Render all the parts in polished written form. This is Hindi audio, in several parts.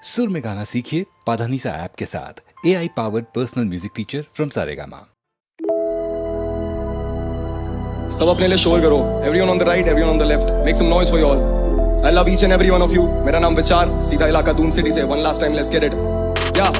सुर में गाना सीखिए पाधानीसा ऐप के साथ AI powered personal music teacher from Saregama. सब अपने लिए शोर करो। Everyone on the right, everyone on the left, make some noise for you all. I love each and every one of you. मेरा नाम विचार, सीधा इलाका दून सिटी से। One last time, let's get it. या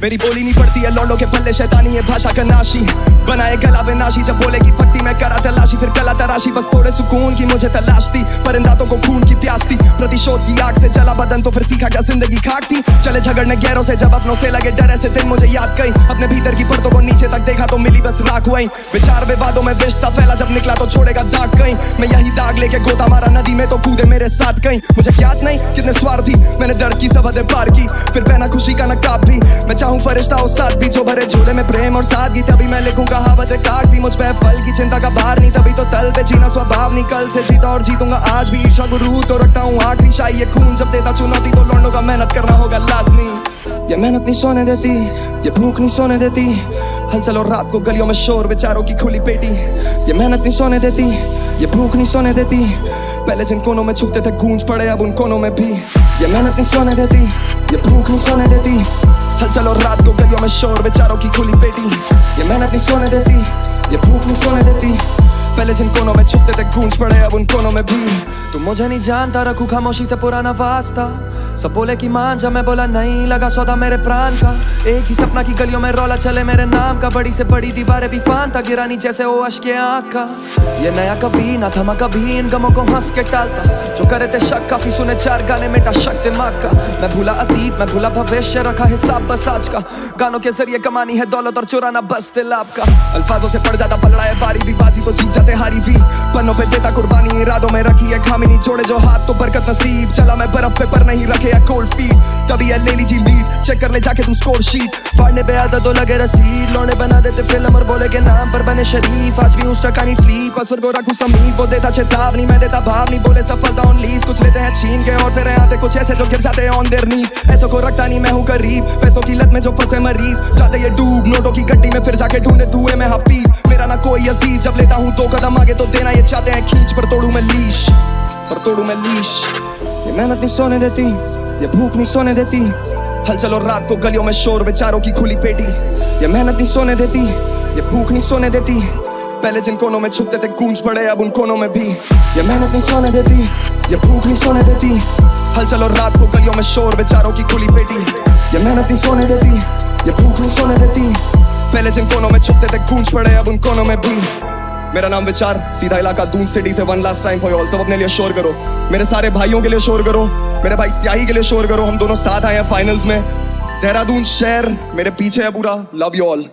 मेरी बोली नहीं पड़ती है लौंडों के पल्ले, शैतानी है भाषा का नाशी, बनाए गला विनाशी। जब बोलेगी पट्टी मैं करा तलाशी, फिर गला तराशी। बस थोड़े सुकून की मुझे तलाश थी, परिंदातों को खून की प्यास थी। प्रतिशोध की आग से जला बदन तो फिर सीखा क्या जिंदगी खाक थी। चले झगड़ने गैरों से जब अपनों से लगे डर, ऐसे दिन मुझे याद कई। अपने भीतर की परतों को नीचे तक देखा तो मिली बस राख वहीं। विचार विवादों में विष सा फैला, जब निकला तो छोड़ेगा दाग कहीं। मैं यही दाग लेके गोता मारा नदी में तो कूदे मेरे साथ कहीं। मुझे ज्ञात नहीं कितने स्वार्थी मैंने दर्द की सब हदें पार की, फिर पहना खुशी का नकाब भी। मैं चाहूं फरिश्ता हो साथ भी, जो भरे झोले में प्रेम और सादगी। तभी मैं लिखूं कहावतें कागजी, मुझ पे फल की चिंता का भार नहीं। तभी तो तल पे जीना स्वभाव नहीं, कल से जीता और जीतूंगा आज भी। ईर्ष्या गुरु तो रखता हूँ आखिरी शाही, ये खून जब देता चुनौती तो लौंडों का मेहनत करना होगा लाजमी। ये मेहनत नहीं सोने देती, ये भूख नहीं सोने देती। हलचल और रात को गलियों में शोर, बेचारों की खुली पेटी। ये मेहनत नहीं सोने देती, ये भूख नहीं सोने देती। पहले जिन कोनों में छुपते थे गूंज पड़े अब उन कोनों में भी। ये मेहनत नहीं सोने देती, ये भूख नहीं सोने देती। हलचल और रात को गलियों में शोर, बेचारों की खुली पेटी। ये मेहनत नहीं सोने देती, ये भूख नहीं सोने देती। पहले जिन कोनों में छुपते थे गूंज पड़े अब उन कोनों में भी। तू मुझे नहीं जानता, रखूं खामोशी से पुराना वास्ता। सब बोले कि मान जा, मैं बोला नहीं, लगा सौदा मेरे प्राण का। एक ही सपना की गलियों में रौला चले मेरे नाम का। बड़ी से बड़ी दीवारें भी फानता, गिरानी जैसे वो अश्के आँख का। ये नया कभी ना थमा, कभी इन गमों को हंस के टालता। जो करे थे शक काफी सुने, चार गाने मेटा शक दिमाग का। मैं भूला अतीत, मैं भूला भविष्य, रखा हिसाब बस आज का। गानों के जरिए कमानी है दौलत और चुराना बस दिल आपका। अल्फाजों से पड़ जाता पलड़ा है बारी भी, बाजी तो जीत जाते हारी भी। पन्नों पे देता कुर्बानी, इरादों में रखी है खामी नहीं। जोड़े जो हाथ तो बरकत नसीब, चला मैं बर्फ पे पर नहीं रखे या कोल्ड फीट। तभी है ले लीजिए लीड, चेक कर ले जाके तू स्कोर शीट। फाड़ने पे आदत तो लगे रसीद, लौंडे बना देते फिल्म और बोले के नाम पर बने शरीफ। आज भी हूँ स्टक आई नीड स्लीप, असर को रखूं समीप। वो देता चेतावनी, मैं देता भाव नहीं। बोले सफलता ऑन लीज, कुछ लेते हैं छीन के और फिर आते कुछ ऐसे जो गिर जाते हैं ऑन देयर नीज। ऐसों को रखता नहीं मैं हूँ करीब, पैसों की लत में जो फंसे मरीज। जाते ये डूब नोटों की गड्डी में, फिर जाके ढूंढे धुएं में हाफिज। मेरा ना कोई अजीज, जब लेता हूँ 2 कदम आगे तो देना ये चाहते हैं खींच। पर तोड़ू मैं लीश, पर तोड़ू मैं लीश। ये मेहनत नहीं सोने देती, ये भूख नहीं सोने देती। हलचल और रात को गलियों में शोर, बेचारों की खुली पेटी। ये मेहनत नहीं सोने देती, ये भूख नहीं सोने देती। पहले जिन कोनों में छुपते थे गूंज पड़े अब उन कोनों में भी। ये मेहनत नहीं सोने देती, ये भूख नहीं सोने देती। हलचल और रात को गलियों में शोर, बेचारों की खुली पेटी। ये मेहनत नहीं सोने देती, ये भूख नहीं सोने देती। पहले जिन कोनों में छुपते थे गूंज पड़े अब उन कोनों में भी। मेरा नाम विचार, सीधा इलाका दून सिटी से। One last time for you all. सब अपने लिए शोर करो, मेरे सारे भाइयों के लिए शोर करो, मेरे भाई स्याही के लिए शोर करो। हम दोनों साथ आए हैं फाइनल्स में। देहरादून शहर मेरे पीछे है पूरा। Love you all.